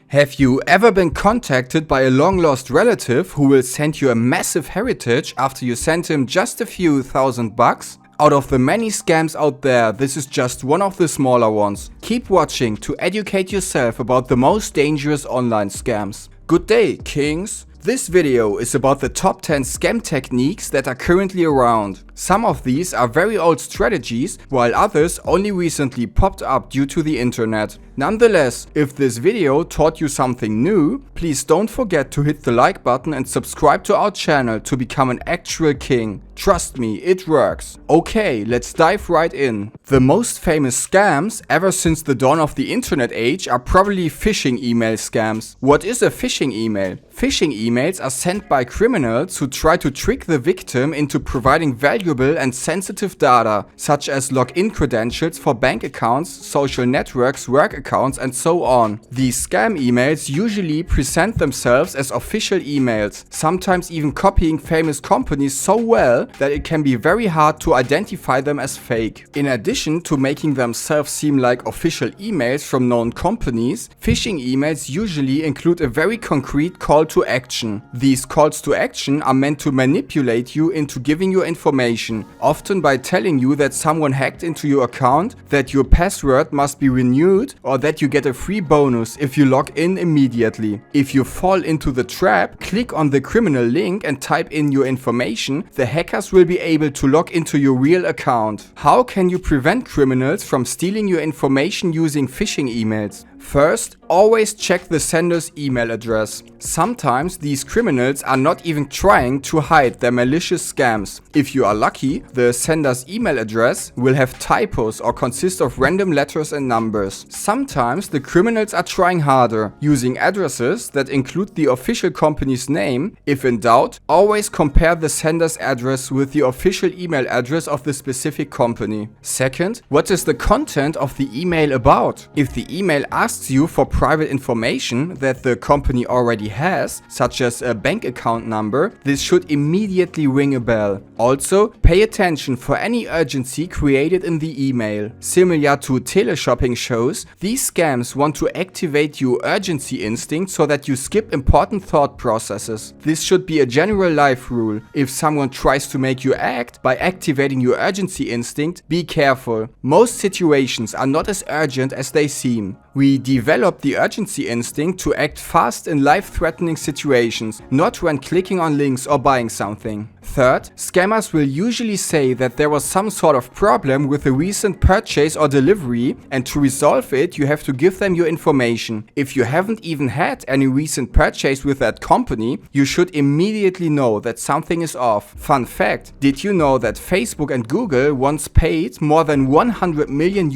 Have you ever been contacted by a long-lost relative who will send you a massive heritage after you sent him just a few $1,000? Out of the many scams out there, this is just one of the smaller ones. Keep watching to educate yourself about the most dangerous online scams. Good day, kings! This video is about the top 10 scam techniques that are currently around. Some of these are very old strategies, while others only recently popped up due to the internet. Nonetheless, if this video taught you something new, please don't forget to hit the like button and subscribe to our channel to become an actual king. Trust me, it works. Okay, let's dive right in. The most famous scams ever since the dawn of the internet age are probably phishing email scams. What is a phishing email? Phishing emails are sent by criminals who try to trick the victim into providing valuable and sensitive data, such as login credentials for bank accounts, social networks, work accounts, and so on. These scam emails usually present themselves as official emails, sometimes even copying famous companies so well that it can be very hard to identify them as fake. In addition to making themselves seem like official emails from known companies, phishing emails usually include a very concrete call to action. These calls to action are meant to manipulate you into giving you information, often by telling you that someone hacked into your account, that your password must be renewed, or that you get a free bonus if you log in immediately. If you fall into the trap, click on the criminal link and type in your information. The hackers will be able to log into your real account. How can you prevent criminals from stealing your information using phishing emails? First, always check the sender's email address. Sometimes these criminals are not even trying to hide their malicious scams. If you are lucky, the sender's email address will have typos or consist of random letters and numbers. Sometimes the criminals are trying harder, using addresses that include the official company's name. If in doubt, always compare the sender's address with the official email address of the specific company. Second, what is the content of the email about? If the email asks you for private information that the company already has, such as a bank account number, this should immediately ring a bell. Also, pay attention for any urgency created in the email. Similar to teleshopping shows, these scams want to activate your urgency instinct so that you skip important thought processes. This should be a general life rule. If someone tries to make you act by activating your urgency instinct, be careful. Most situations are not as urgent as they seem. We develop the urgency instinct to act fast in life-threatening situations, not when clicking on links or buying something. Third, scammers will usually say that there was some sort of problem with a recent purchase or delivery, and to resolve it you have to give them your information. If you haven't even had any recent purchase with that company, you should immediately know that something is off. Fun fact, did you know that Facebook and Google once paid more than $100 million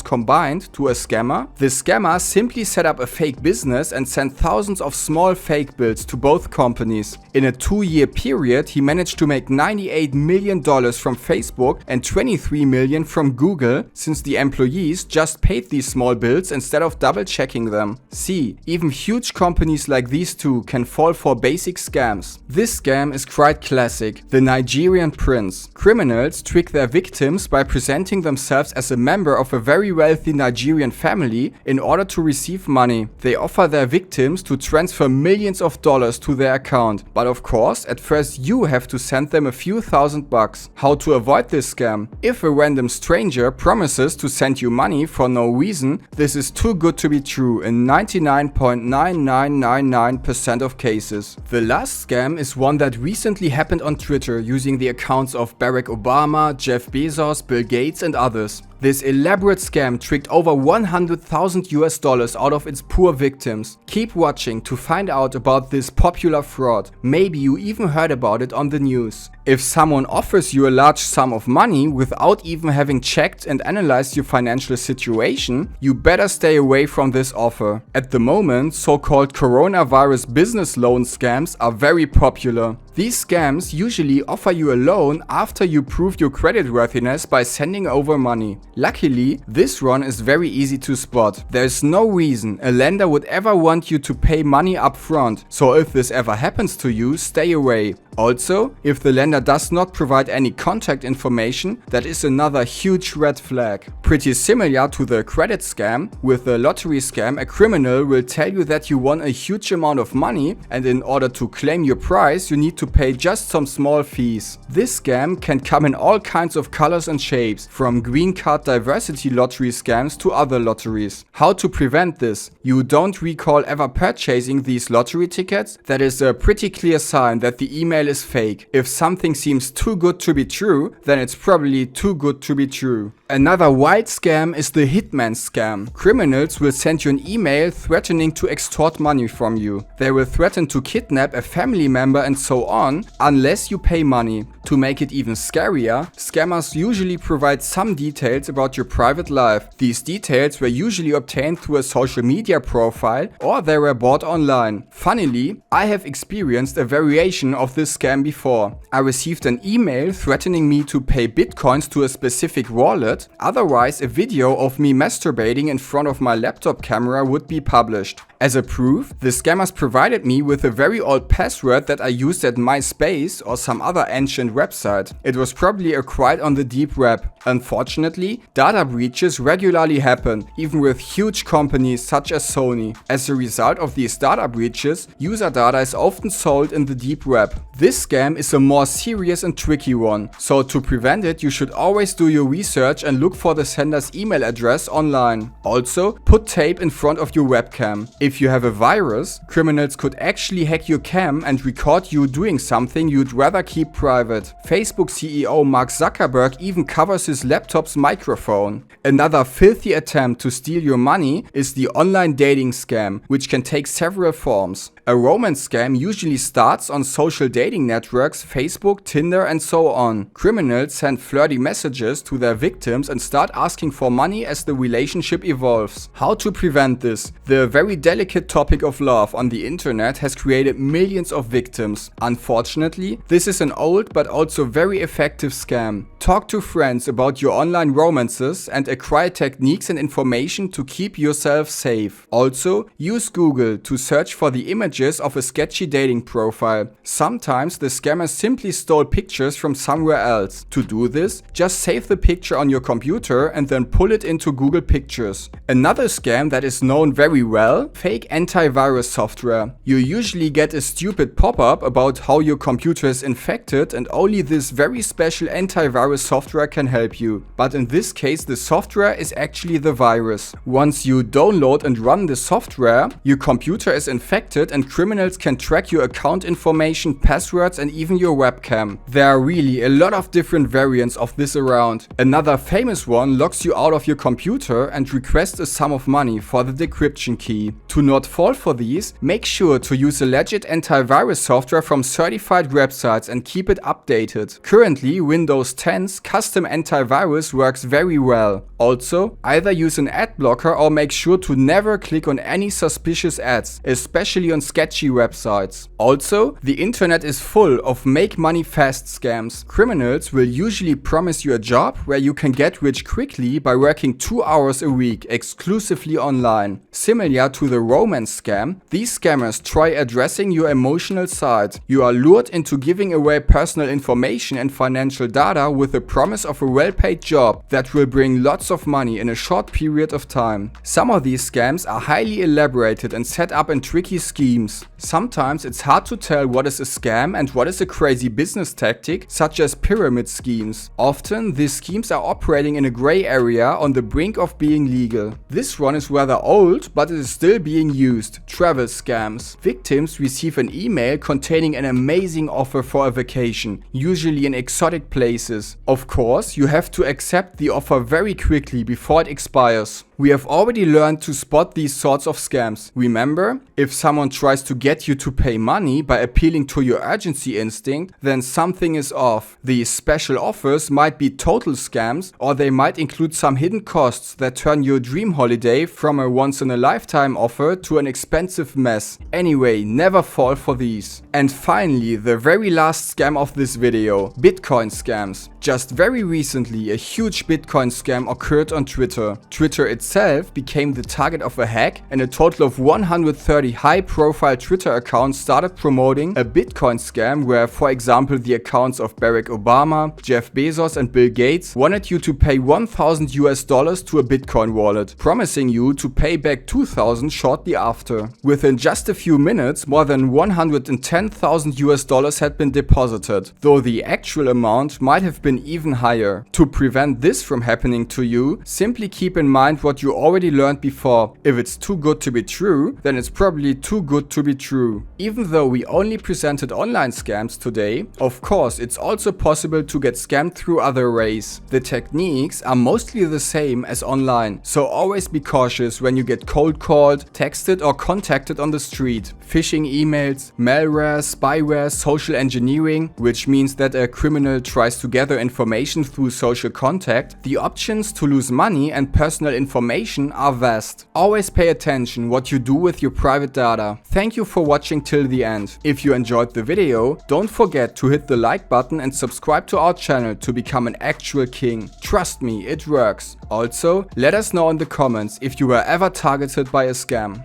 combined to a scammer? The scammer simply set up a fake business and sent thousands of small fake bills to both companies. In a 2-year period, he managed to make $98 million from Facebook and $23 million from Google, since the employees just paid these small bills instead of double checking them. See, even huge companies like these two can fall for basic scams. This scam is quite classic, the Nigerian prince. Criminals trick their victims by presenting themselves as a member of a very wealthy Nigerian family in order to receive money. They offer their victims to transfer millions of dollars to their account, but of course, at first you have to send them a few $1,000s. How to avoid this scam? If a random stranger promises to send you money for no reason, this is too good to be true in 99.9999% of cases. The last scam is one that recently happened on Twitter using the accounts of Barack Obama, Jeff Bezos, Bill Gates, and others. This elaborate scam tricked over $100,000 out of its poor victims. Keep watching to find out about this popular fraud. Maybe you even heard about it on the news. If someone offers you a large sum of money without even having checked and analyzed your financial situation, you better stay away from this offer. At the moment, so-called coronavirus business loan scams are very popular. These scams usually offer you a loan after you prove your creditworthiness by sending over money. Luckily, this one is very easy to spot. There is no reason a lender would ever want you to pay money up front, so if this ever happens to you, stay away. Also, if the lender does not provide any contact information, that is another huge red flag. Pretty similar to the credit scam, with the lottery scam, a criminal will tell you that you won a huge amount of money, and in order to claim your prize, you need to pay just some small fees. This scam can come in all kinds of colors and shapes, from green card diversity lottery scams to other lotteries. How to prevent this? You don't recall ever purchasing these lottery tickets? That is a pretty clear sign that the email is fake. If something seems too good to be true, then it's probably too good to be true. Another wild scam is the hitman scam. Criminals will send you an email threatening to extort money from you. They will threaten to kidnap a family member and so on, unless you pay money. To make it even scarier, scammers usually provide some details about your private life. These details were usually obtained through a social media profile or they were bought online. Funnily, I have experienced a variation of this scam before. I received an email threatening me to pay bitcoins to a specific wallet, otherwise a video of me masturbating in front of my laptop camera would be published. As a proof, the scammers provided me with a very old password that I used at MySpace or some other ancient website. It was probably acquired on the deep web. Unfortunately, data breaches regularly happen, even with huge companies such as Sony. As a result of these data breaches, user data is often sold in the deep web. This scam is a more serious and tricky one, so to prevent it, you should always do your research and look for the sender's email address online. Also, put tape in front of your webcam. If you have a virus, criminals could actually hack your cam and record you doing something you'd rather keep private. Facebook CEO Mark Zuckerberg even covers his laptop's microphone. Another filthy attempt to steal your money is the online dating scam, which can take several forms. A romance scam usually starts on social dating networks, Facebook, Tinder and so on. Criminals send flirty messages to their victims and start asking for money as the relationship evolves. How to prevent this? The very delicate topic of love on the internet has created millions of victims. Unfortunately, this is an old but also very effective scam. Talk to friends about your online romances and acquire techniques and information to keep yourself safe. Also, use Google to search for the images of a sketchy dating profile. Sometimes the scammers simply stole pictures from somewhere else. To do this, just save the picture on your computer and then pull it into Google Pictures. Another scam that is known very well, fake antivirus software. You usually get a stupid pop-up about how your computer is infected and only this very special antivirus software can help you. But in this case, the software is actually the virus. Once you download and run the software, your computer is infected and criminals can track your account information, passwords and even your webcam. There are really a lot of different variants of this around. Another famous one locks you out of your computer and requests a sum of money for the decryption key. To not fall for these, make sure to use a legit antivirus software from certified websites and keep it updated. Currently, Windows 10's custom antivirus works very well. Also, either use an ad blocker or make sure to never click on any suspicious ads, especially on sketchy websites. Also, the internet is full of make money fast scams. Criminals will usually promise you a job where you can get rich quickly by working 2 hours a week exclusively online. Similar to the romance scam, these scammers try addressing your emotional side. You are lured into giving away personal information and financial data with the promise of a well-paid job that will bring lots of money in a short period of time. Some of these scams are highly elaborated and set up in tricky schemes. Sometimes it's hard to tell what is a scam and what is a crazy business tactic, such as pyramid schemes. Often, these schemes are operating in a gray area on the brink of being legal. This one is rather old, but it is still being used. Travel scams. Victims receive an email containing an amazing offer for a vacation, usually in exotic places. Of course, you have to accept the offer very quickly before it expires. We have already learned to spot these sorts of scams. Remember, if someone tries to get you to pay money by appealing to your urgency instinct, then something is off. These special offers might be total scams, or they might include some hidden costs that turn your dream holiday from a once-in-a-lifetime offer to an expensive mess. Anyway, never fall for these. And finally, the very last scam of this video, Bitcoin scams. Just very recently, a huge Bitcoin scam occurred on Twitter. Twitter itself became the target of a hack, and a total of 130 high-profile Twitter accounts started promoting a Bitcoin scam where, for example, the accounts of Barack Obama, Jeff Bezos and Bill Gates wanted you to pay $1,000 to a Bitcoin wallet, promising you to pay back $2,000 shortly after. Within just a few minutes, more than $110,000 had been deposited, though the actual amount might have been even higher. To prevent this from happening to you, simply keep in mind what you already learned before. If it's too good to be true, then it's probably too good to be true. Even though we only presented online scams today, of course it's also possible to get scammed through other ways. The techniques are mostly the same as online, so always be cautious when you get cold called, texted or contacted on the street. Phishing emails, malware, spyware, social engineering, which means that a criminal tries to gather information through social contact. The options to lose money and personal information are vast. Always pay attention what you do with your private data. Thank you for watching till the end. If you enjoyed the video, don't forget to hit the like button and subscribe to our channel to become an actual king. Trust me, it works. Also, let us know in the comments if you were ever targeted by a scam.